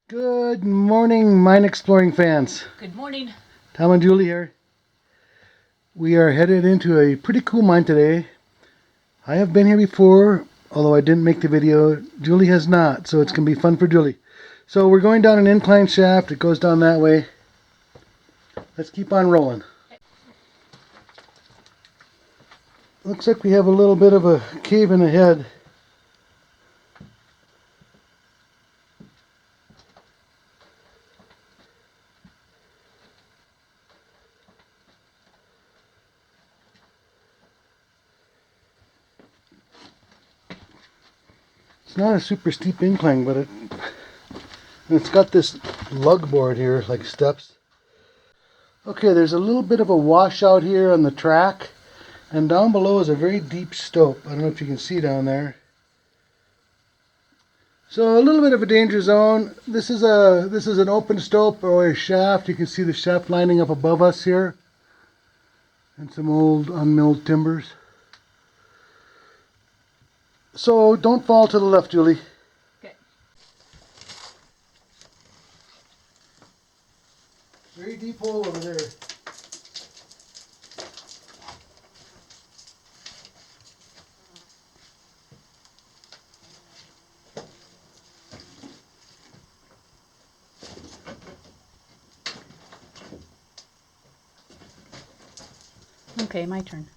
Good morning, mine exploring fans. Good morning. Tom and Julie here. We are headed into a pretty cool mine today. I have been here before, although I didn't make the video. Julie has not, so it's going to be fun for Julie. So we're going down an incline shaft. It goes down that way. Let's keep on rolling. Looks like we have a little bit of a cave in ahead. It's not a super steep incline, but it's got this lug board here, like steps. Okay, there's a little bit of a washout here on the track, and down below is a very deep stope. I don't know if you can see down there. So a little bit of a danger zone. This is an open stope or a shaft. You can see the shaft lining up above us here, and some old unmilled timbers. So don't fall to the left, Julie. Okay. Very deep hole over there. Okay, my turn.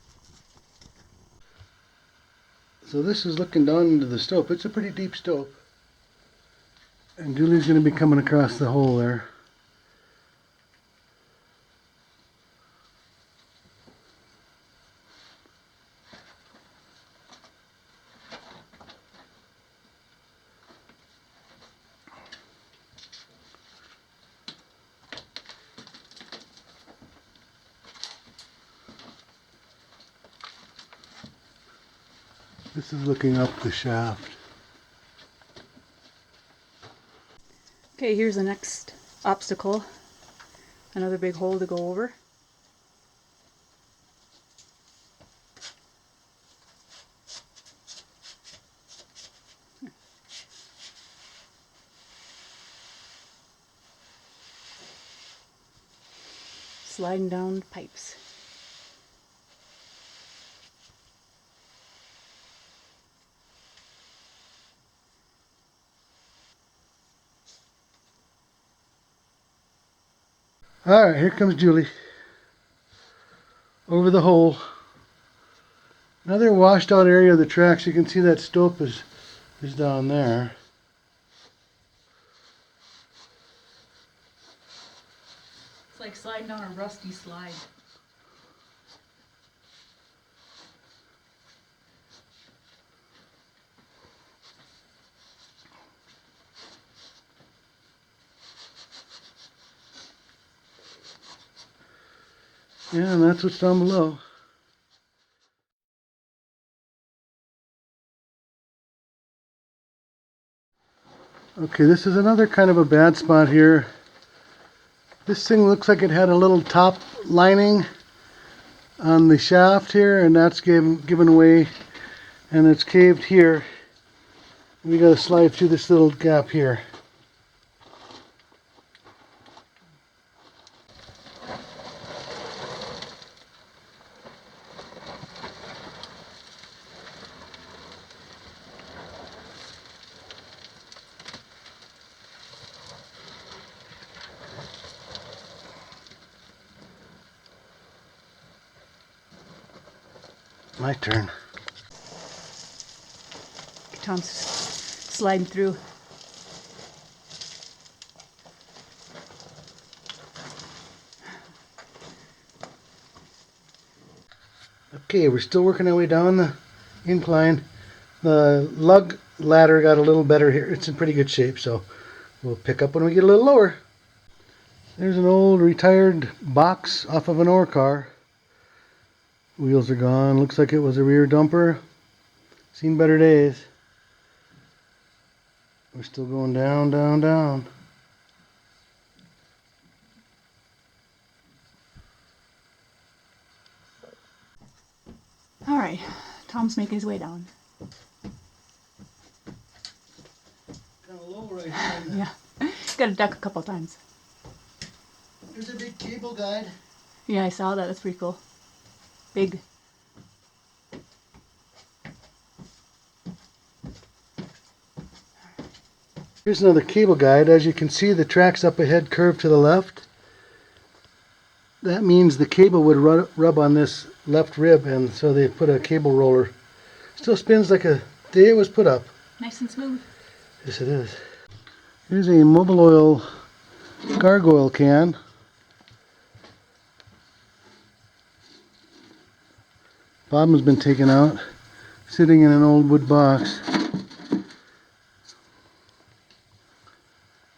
So this is looking down into the stope. It's a pretty deep stope. And Julie's going to be coming across the hole there. This is looking up the shaft. Okay, here's the next obstacle. Another big hole to go over. Sliding down pipes. Alright, here comes Julie. Over the hole. Another washed out area of the tracks. You can see that stope is down there. It's like sliding down a rusty slide. Yeah, and that's what's down below. Okay, this is another kind of a bad spot here. This thing looks like it had a little top lining on the shaft here, and that's given away, and it's caved here. We got to slide through this little gap here. My turn. Tom's sliding through. Okay, we're still working our way down the incline. The lug ladder got a little better here. It's in pretty good shape, so we'll pick up when we get a little lower. There's an old retired box off of an ore car. Wheels are gone. Looks like it was a rear dumper. Seen better days. We're still going down, down, down. Alright, Tom's making his way down. Kind of low right here. Yeah. Got to duck a couple times. There's a big cable guide. Yeah, I saw that. That's pretty cool. Big. Here's another cable guide. As you can see, the tracks up ahead curve to the left. That means the cable would rub on this left rib, and so they put a cable roller. Still spins like a day it was put up. Nice and smooth. Yes, it is. Here's a Mobil Oil gargoyle can. Bottom's been taken out, sitting in an old wood box.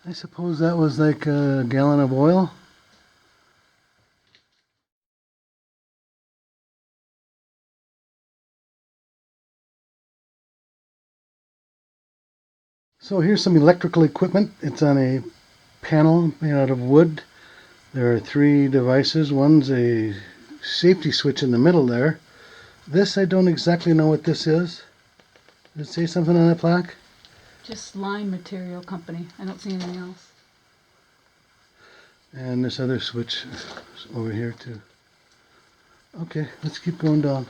I suppose that was like a gallon of oil. So here's some electrical equipment. It's on a panel made out of wood. There are 3 devices. One's a safety switch in the middle there. This, I don't exactly know what this is. Does it say something on that plaque? Just line material company. I don't see anything else. And this other switch is over here too. Okay, let's keep going down.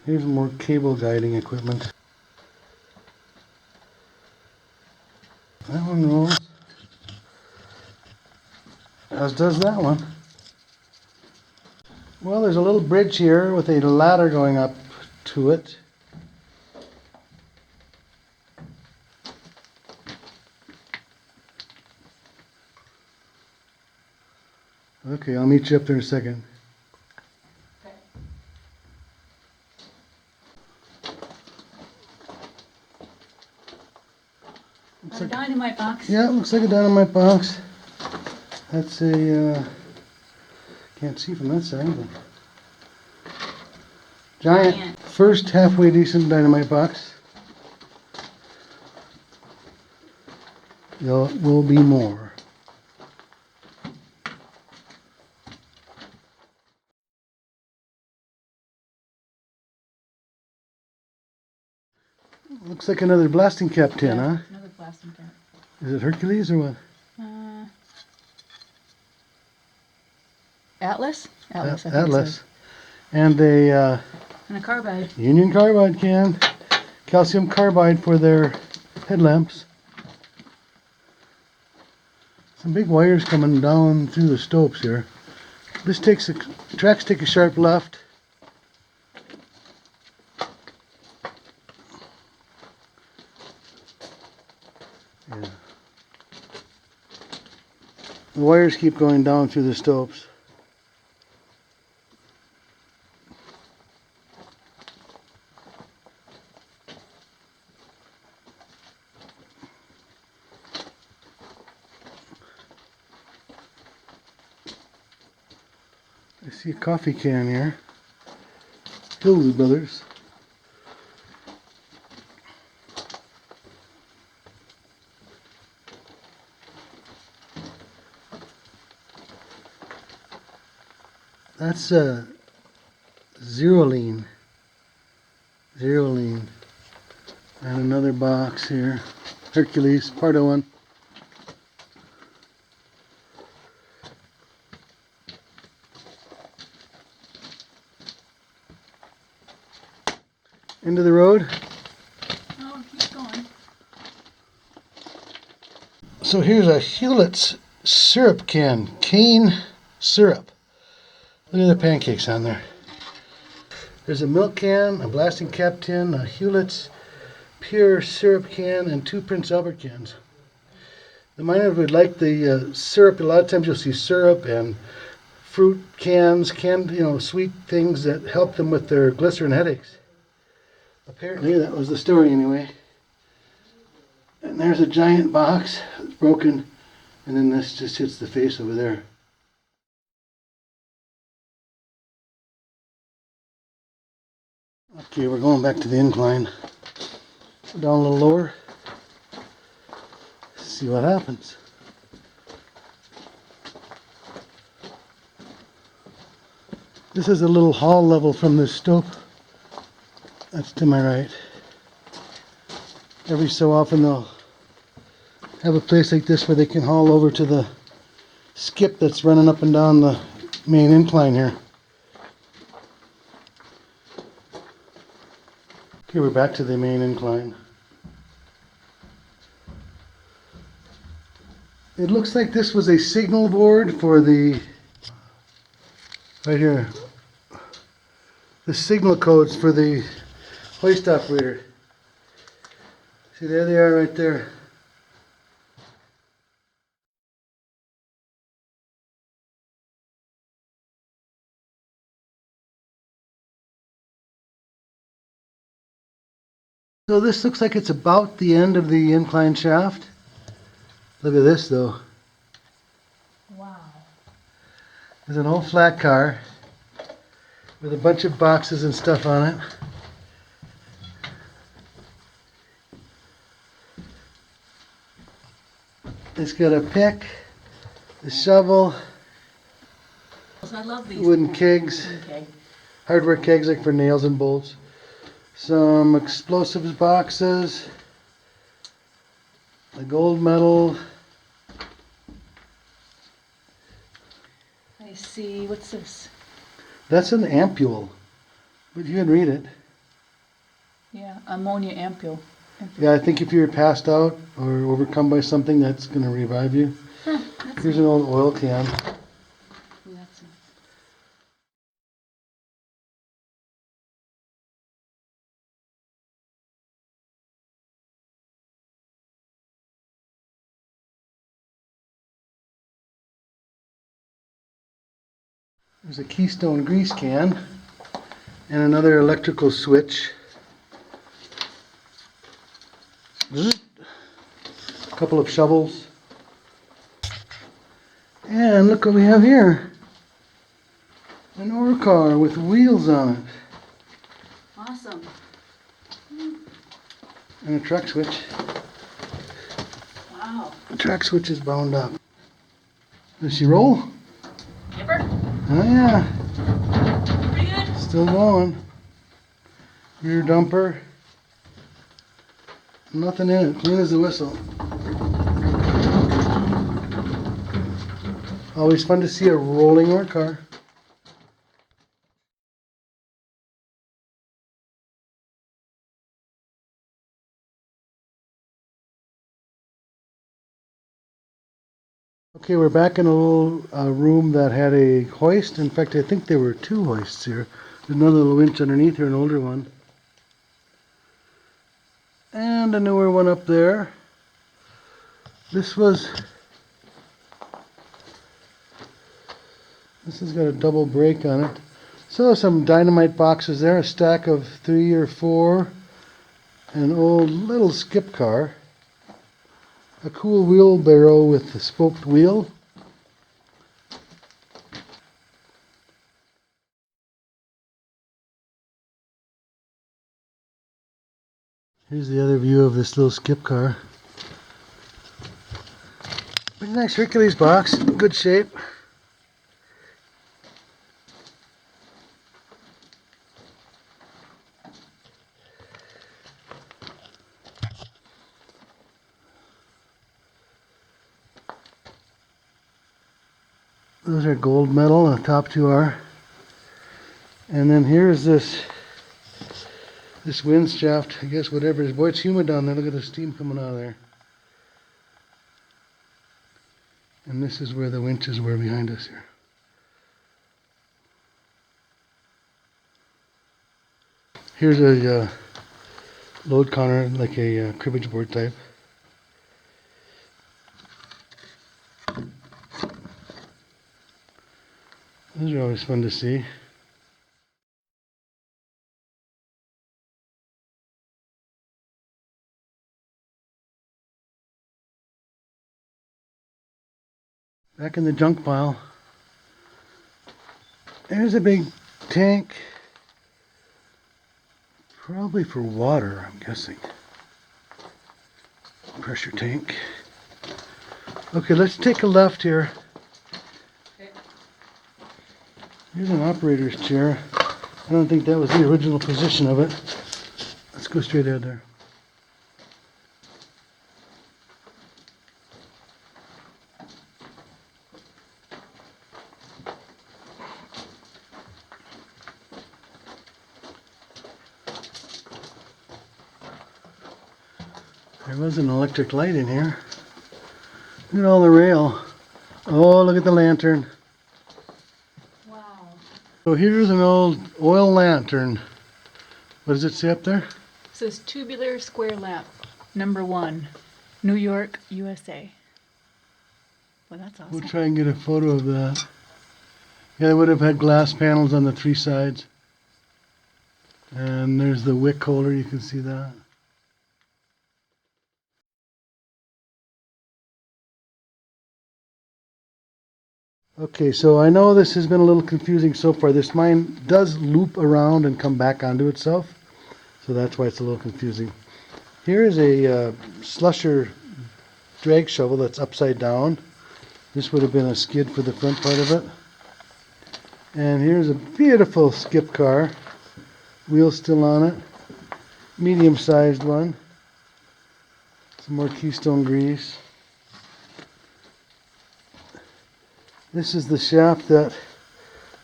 Here's more cable guiding equipment. That one rolls, as does that one. Well, there's a little bridge here with a ladder going up to it. Okay, I'll meet you up there in a second. Got a dynamite box. Yeah, it looks like a dynamite box. That's a, can't see from that side, but giant. First halfway decent dynamite box. There will be more. Looks like another blasting cap tin, huh? Another blasting cap. Is it Hercules or what? Atlas? Atlas, I think Atlas. so. And a And a carbide. Union Carbide can. Calcium carbide for their headlamps. Some big wires coming down through the stopes here. This takes the tracks take a sharp left. Yeah. The wires keep going down through the stopes. I see a coffee can here. Hillary Brothers. That's Zeroline. Zeroline. And another box here. Hercules, part of one. Into the road. Oh, keep going. So here's a Hewlett's syrup can. Cane syrup. Look at the pancakes on there. There's a milk can, a blasting cap tin, a Hewlett's pure syrup can, and 2 Prince Albert cans. The miners would like the syrup. A lot of times you'll see syrup and fruit cans, canned, sweet things that help them with their glycerin headaches. Apparently that was the story anyway. And there's a giant box. It's broken. And then this just hits the face over there. Okay, we're going back to the incline. Go down a little lower. See what happens. This is a little hall level from this stope. That's to my right. Every so often they'll have a place like this where they can haul over to the skip that's running up and down the main incline here. Okay, we're back to the main incline. It looks like this was a signal board for the, right here, the signal codes for the hoist operator. See, there they are right there. So this looks like it's about the end of the incline shaft. Look at this though. Wow. There's an old flat car with a bunch of boxes and stuff on it. It's got a pick, a shovel, I love these. wooden kegs, Okay. hardware kegs like for nails and bolts, some explosives boxes, a gold medal. I see. What's this? That's an ampule, but you can read it. Yeah, ammonia ampule. Yeah, I think if you're passed out or overcome by something, that's going to revive you. Huh, that's Here's neat. an old oil can. Ooh, that's neat. There's a Keystone grease can and another electrical switch. A couple of shovels. And look what we have here. An ore car with wheels on it. Awesome. And a truck switch. Wow. The truck switch is bound up. Does she roll? Yipper? Oh yeah, Pretty good. still going. Rear dumper. Nothing in it, clean as a whistle. Always fun to see a rolling ore car. Okay, we're back in a little room that had a hoist. In fact, I think there were two hoists here. There's another little winch underneath here, an older one. And a newer one up there. This has got a double brake on it. So some dynamite boxes there, a stack of 3 or 4, an old little skip car, a cool wheelbarrow with a spoked wheel. Here's the other view of this little skip car. Pretty nice Hercules box, good shape. Those are gold medal, the top two are. And then here's this wind shaft, I guess whatever it is. Boy, it's humid down there. Look at the steam coming out of there. And this is where the winches were behind us here. Here's a load counter, like a cribbage board type. Those are always fun to see. Back in the junk pile. There's a big tank. Probably for water, I'm guessing. Pressure tank. Okay, let's take a left here. Here's an operator's chair. I don't think that was the original position of it. Let's go straight out there. There was an electric light in here. Look at all the rail. Oh, look at the lantern. Wow. So here's an old oil lantern. What does it say up there? It says tubular square lamp, number 1, New York, USA. Well, that's awesome. We'll try and get a photo of that. Yeah, it would have had glass panels on the 3 sides. And there's the wick holder, you can see that. Okay, so I know this has been a little confusing so far. This mine does loop around and come back onto itself. So that's why it's a little confusing. Here is a slusher drag shovel that's upside down. This would have been a skid for the front part of it. And here's a beautiful skip car. Wheels still on it. Medium-sized one. Some more Keystone grease. This is the shaft that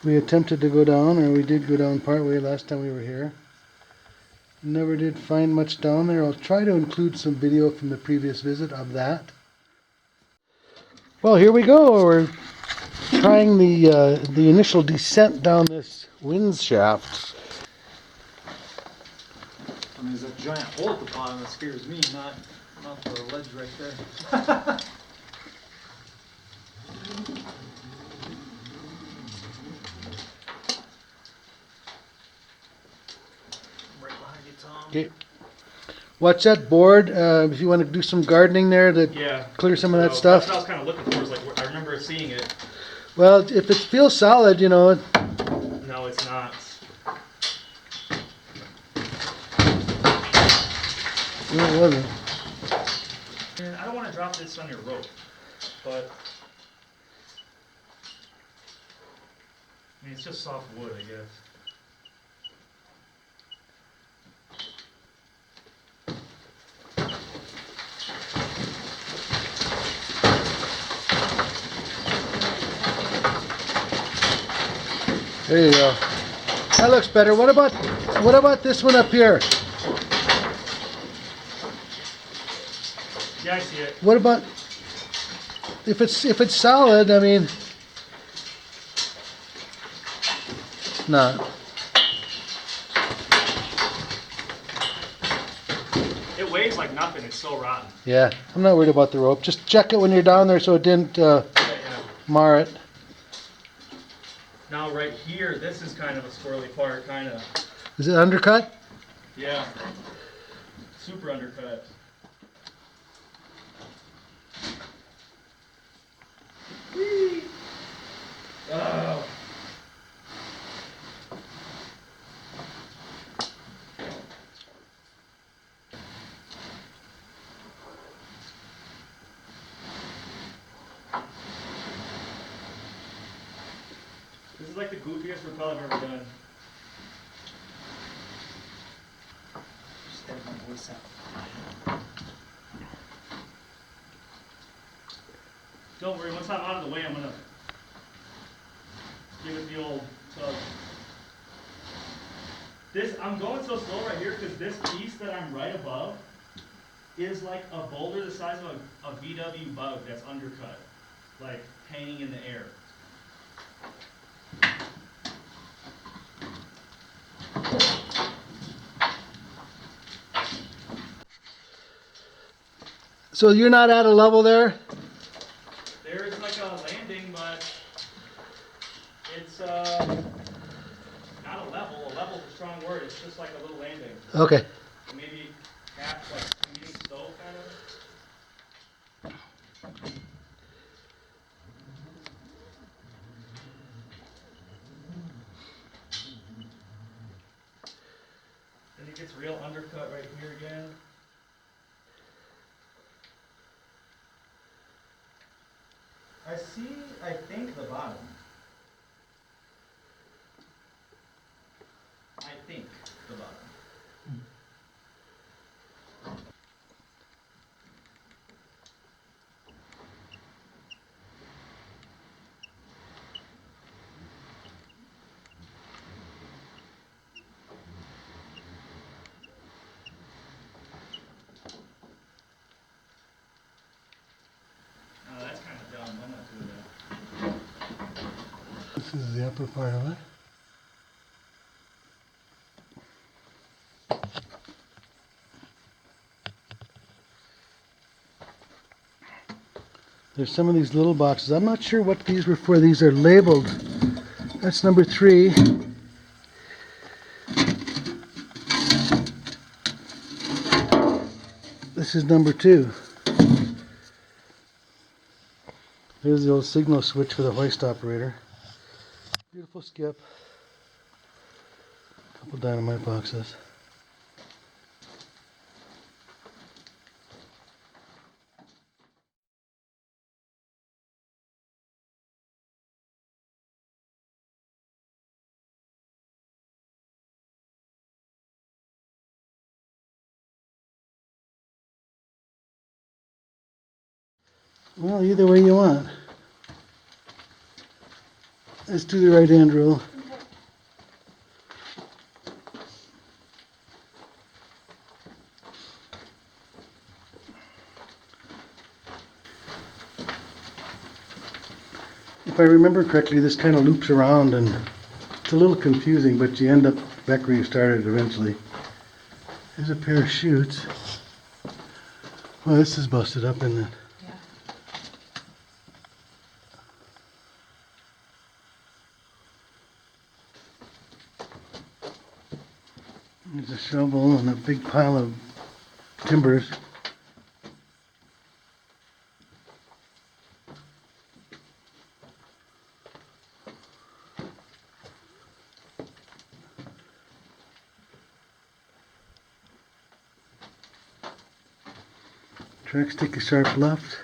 we attempted to go down, or we did go down part way last time we were here. Never did find much down there. I'll try to include some video from the previous visit of that. Well, here we go. We're trying the initial descent down this winch shaft. I mean, there's a giant hole at the bottom that scares me, not the ledge right there. Right behind you, Tom. Okay. Watch that board. If you want to do some gardening there to Yeah. clear some of that So stuff. That's what I was kind of looking for. Is like I remember seeing it. Well, if it feels solid, you know. No, it's not. No, it wasn't. And I don't want to drop this on your rope, but I mean it's just soft wood, I guess. There you go. That looks better. What about this one up here? Yeah, I see it. What about if it's solid? I mean, it's not. It weighs like nothing. It's so rotten. Yeah, I'm not worried about the rope. Just check it when you're down there so it didn't Yeah. mar it. Now right here, this is kind of a squirrely part, kind of. Is it undercut? Yeah. Super undercut. Whee! Oh. This is like the goofiest rappel I've ever done. Just get my voice out. Don't worry, once I'm out of the way, I'm gonna give it the old tug. I'm going so slow right here because this piece that I'm right above is like a boulder the size of a VW bug that's undercut, like hanging in the air. So you're not at a level there? There is like a landing, but it's not a level. A level is a strong word. It's just like a little landing. Okay. Maybe half like meeting stove kind of. undercut right here again. I think the bottom. I think the bottom. Oh, that's kind of dumb. I'm not doing that. This is the upper part of it. There's some of these little boxes. I'm not sure what these were for. These are labeled. That's number 3. This is number 2. There's the old signal switch for the hoist operator. Beautiful skip. Couple dynamite boxes. Well, either way you want. Let's do the right hand rule. If I remember correctly, this kind of loops around and it's a little confusing, but you end up back where you started eventually. There's a pair of chutes. Well, this is busted up, isn't it? Yeah. There's a shovel and a big pile of timbers. Tracks take a sharp left.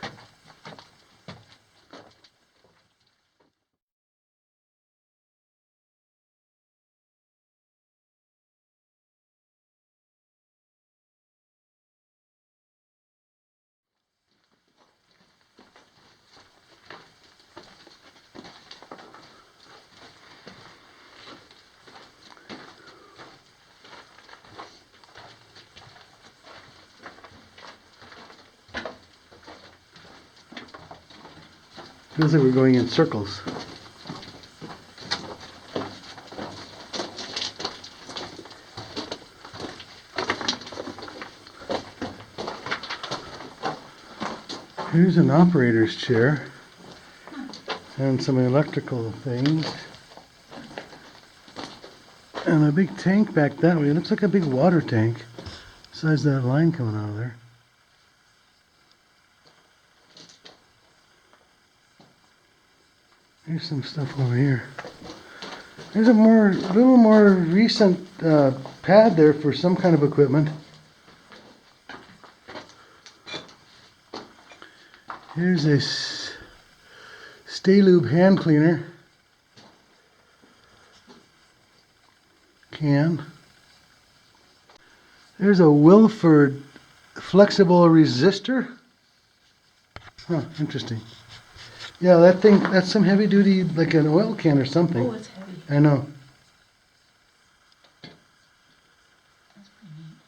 Feels like we're going in circles. Here's an operator's chair and some electrical things. And a big tank back that way. It looks like a big water tank. Besides that line coming out of there. Here's some stuff over here. There's a little more recent pad there for some kind of equipment. Here's a Stay Lube hand cleaner can. There's a Wilford flexible resistor. Huh, interesting. Yeah, that thing, that's some heavy duty, like an oil can or something. Oh, it's heavy. I know. That's pretty neat.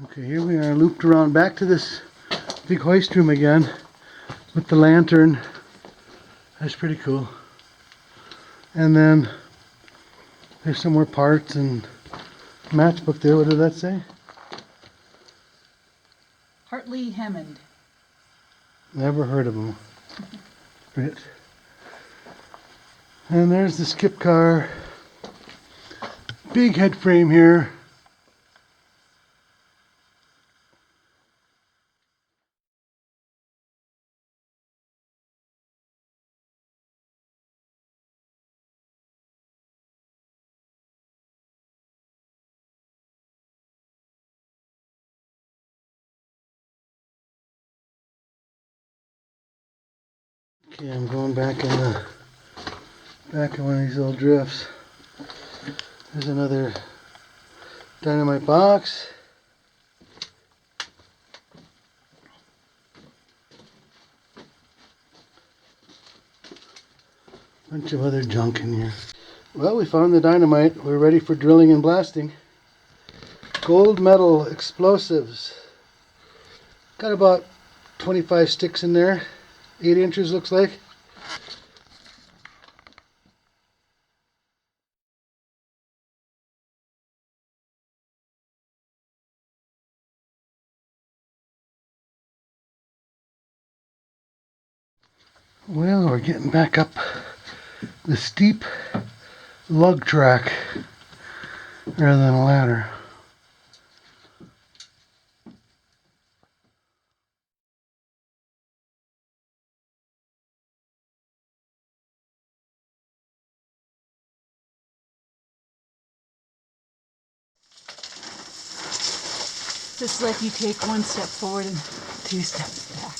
Okay, here we are looped around back to this big hoist room again with the lantern. That's pretty cool. And then there's some more parts and matchbook there. What did that say? Hartley Hammond. Never heard of them. Right. And there's the skip car. Big head frame here. Okay, I'm going back in one of these old drifts. There's another dynamite box. Bunch of other junk in here. Well, we found the dynamite. We're ready for drilling and blasting. Gold medal explosives. Got about 25 sticks in there. 8 inches looks like. Well, we're getting back up the steep lug track rather than a ladder. Just like you take one step forward and 2 steps back.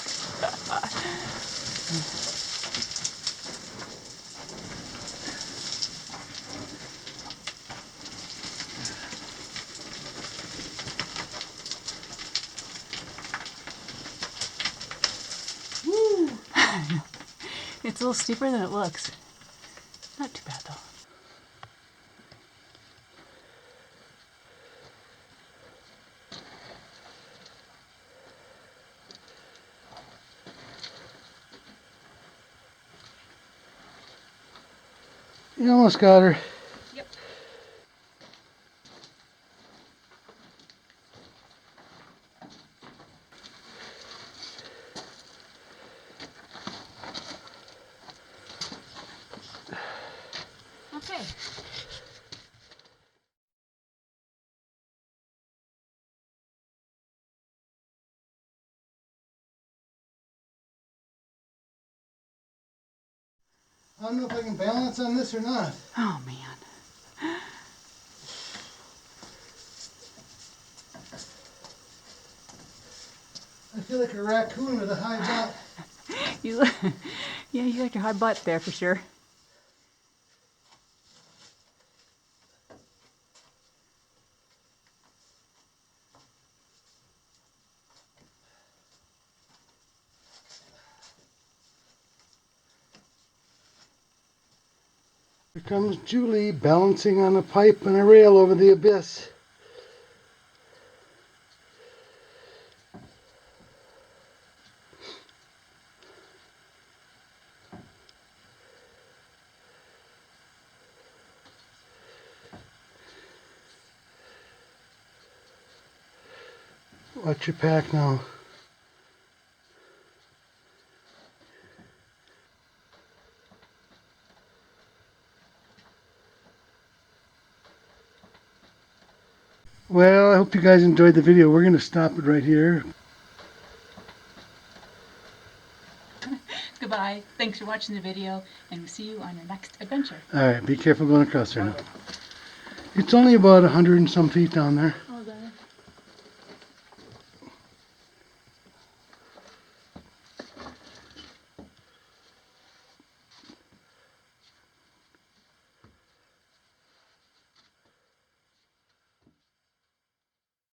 Woo! It's a little steeper than it looks. Not too bad though. You almost got her. Yep. Okay. I don't know if I can balance on this or not. Oh man. I feel like a raccoon with a high butt. You, yeah, you like your high butt there for sure. Here comes Julie balancing on a pipe and a rail over the abyss. Watch your pack now. Well, I hope you guys enjoyed the video. We're going to stop it right here. Goodbye. Thanks for watching the video, and we'll see you on your next adventure. Alright, be careful going across there now. It's only about 100 and some feet down there.